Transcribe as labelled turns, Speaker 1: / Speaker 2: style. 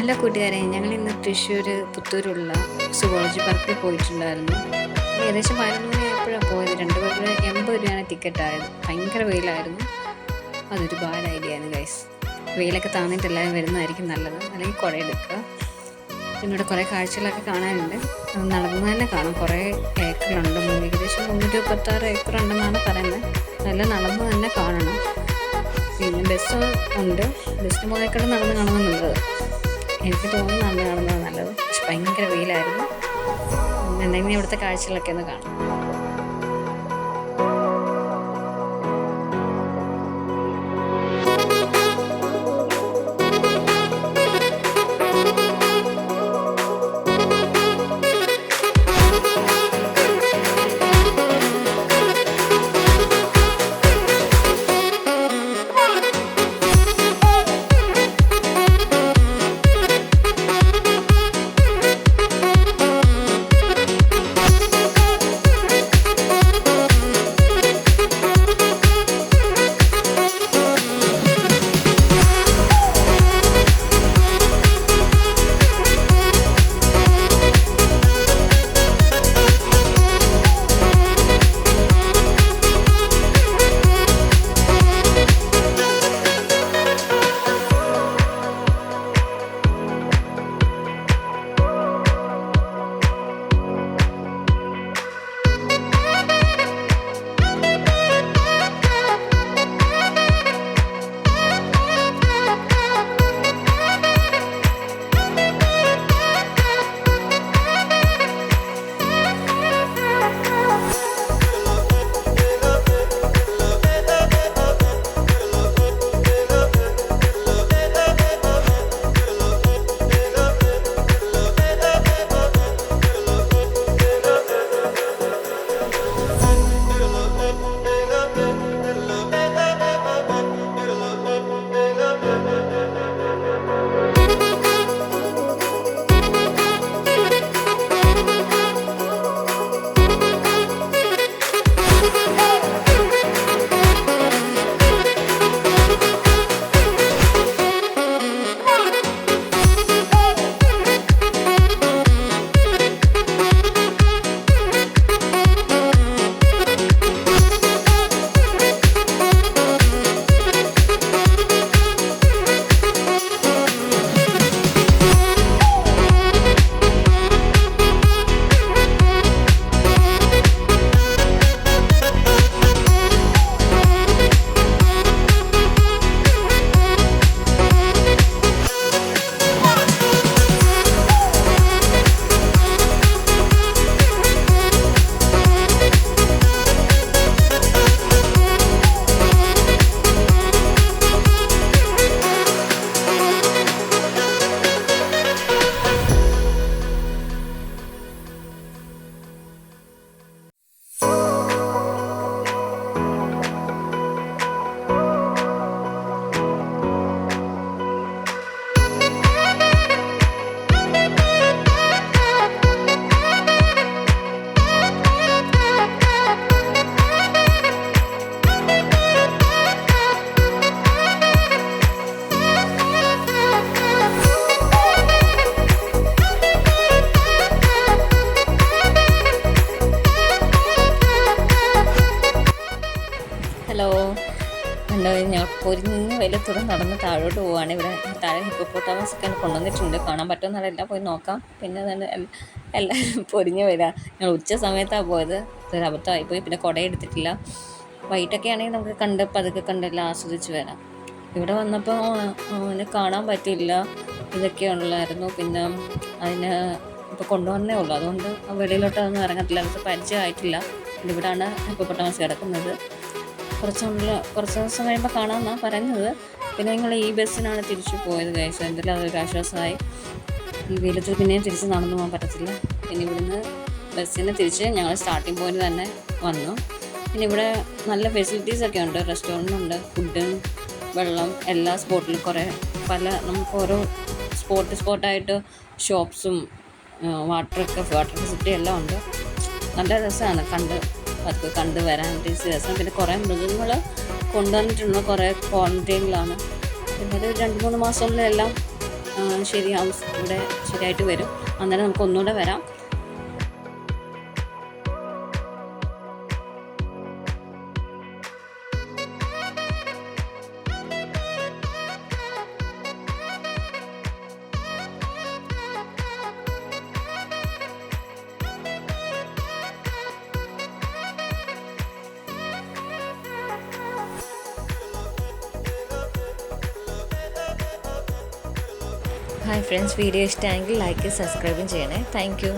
Speaker 1: Hello കൂട്ടുകാരെ, ഞങ്ങളിന്ന് Thrissur പുത്തൂരുള്ള zoology പാർക്കിൽ പോയിട്ടുണ്ടായിരുന്നു. ഏകദേശം 11 മണിയായപ്പോഴാണ് പോയത്. 2 പേർക്ക് 80 രൂപയാണ് ടിക്കറ്റ് ആയത്. ഭയങ്കര വെയിലായിരുന്നു. അതൊരു ബാഡ് ഐഡിയ ആണ് ഗൈസ്. വെയിലൊക്കെ താന്നിട്ട് എല്ലാവരും വരുന്നതായിരിക്കും നല്ലത്, അല്ലെങ്കിൽ കുട എടുക്കുക. പിന്നെ ഇവിടെ കുറേ കാഴ്ചകളൊക്കെ കാണാനുണ്ട്. നടന്നു തന്നെ കാണും. കുറേ ഏക്കറുണ്ട്, ഏകദേശം 336 ഏക്കർ ഉണ്ടെന്നാണ് പറയുന്നത്. നല്ല നടന്നു തന്നെ കാണണം. പിന്നെ ബസ് ഉണ്ട്. ബസ്സിന് പോകുന്നേക്കാളും നടന്ന് കാണുന്നത്. എനിക്ക് തോന്നുന്നു നടന്ന് കാണുന്നത് നല്ലത്. പക്ഷെ ഭയങ്കര വെയിലായിരുന്നു. എന്തെങ്കിലും ഇവിടുത്തെ കാഴ്ചകളൊക്കെ ഒന്ന് കാണാം. ഹലോ, കണ്ടോ? ഞാൻ പൊരിഞ്ഞ വെയിലത്തൂടെ നടന്ന് താഴോട്ട് പോവുകയാണ്. ഇവിടെ താഴെ ഹിപ്പോപ്പൊട്ടാമസ് ഒക്കെ കൊണ്ടുവന്നിട്ടുണ്ട്. കാണാൻ പറ്റുമെന്നറിയില്ല, പോയി നോക്കാം. പിന്നെ തന്നെ എല്ലാവരും പൊരിഞ്ഞ വെയിലാണ്. ഞങ്ങൾ ഉച്ച സമയത്താണ് പോയത്. ഇതൊരു അബദ്ധമായിപ്പോയി. പിന്നെ കുട എടുത്തിട്ടില്ല. വൈകിട്ടൊക്കെ ആണെങ്കിൽ നമുക്ക് പതുക്കെ കണ്ടെല്ലാം ആസ്വദിച്ച് വരാം. ഇവിടെ വന്നപ്പോൾ അതിനെ കാണാൻ പറ്റില്ല. ഇതൊക്കെ ഉള്ളായിരുന്നു. പിന്നെ അതിന് ഇപ്പോൾ കൊണ്ടുവന്നേ ഉള്ളൂ. അതുകൊണ്ട് വെളിയിലോട്ടൊന്നും ഇറങ്ങത്തില്ല. നമുക്ക് പരിചയമായിട്ടില്ല. ഇവിടെയാണ് ഹിപ്പോപ്പൊട്ടാമസ് കിടക്കുന്നത്. കുറച്ച് ദിവസം കഴിയുമ്പോൾ കാണാമെന്നാണ് പറയുന്നത്. പിന്നെ ഞങ്ങൾ ഈ ബസ്സിനാണ് തിരിച്ചു പോയത് ഗൈസ്. എന്തായാലും അതൊരു ആശ്വാസമായി. ഈ വെയിലത്തിൽ പിന്നെയും തിരിച്ച് നടന്നു പോകാൻ പറ്റത്തില്ല. പിന്നെ ഇവിടുന്ന് ബസ്സിന് തിരിച്ച് ഞങ്ങൾ സ്റ്റാർട്ടിംഗ് പോയിന്റ് തന്നെ വന്നു. പിന്നെ ഇവിടെ നല്ല ഫെസിലിറ്റീസൊക്കെ ഉണ്ട്. റെസ്റ്റോറൻ്റ് ഉണ്ട്, ഫുഡും വെള്ളം എല്ലാ സ്പോട്ടിലും നമുക്ക് ഓരോ സ്പോട്ടായിട്ട് ഷോപ്സും വാട്ടർ ഫെസിലിറ്റി എല്ലാം ഉണ്ട്. നല്ല രസമാണ് അതൊക്കെ കണ്ട് വരാനായിട്ട് രസം. പിന്നെ കുറേ മൃഗങ്ങൾ കൊണ്ടുവന്നിട്ടുണ്ട്. കുറേ ക്വാറന്റൈനിലാണ്. പിന്നെ ഒരു 2-3 മാസമുള്ള എല്ലാം ശരിയാവും, ഇവിടെ ശരിയായിട്ട് വരും. അന്നേരം നമുക്ക് ഒന്നുകൂടെ വരാം. ഹായ് ഫ്രണ്ട്സ്, വീഡിയോ ഇഷ്ടമായെങ്കിൽ ലൈക്ക് സബ്സ്ക്രൈബും ചെയ്യണേ. Thank you.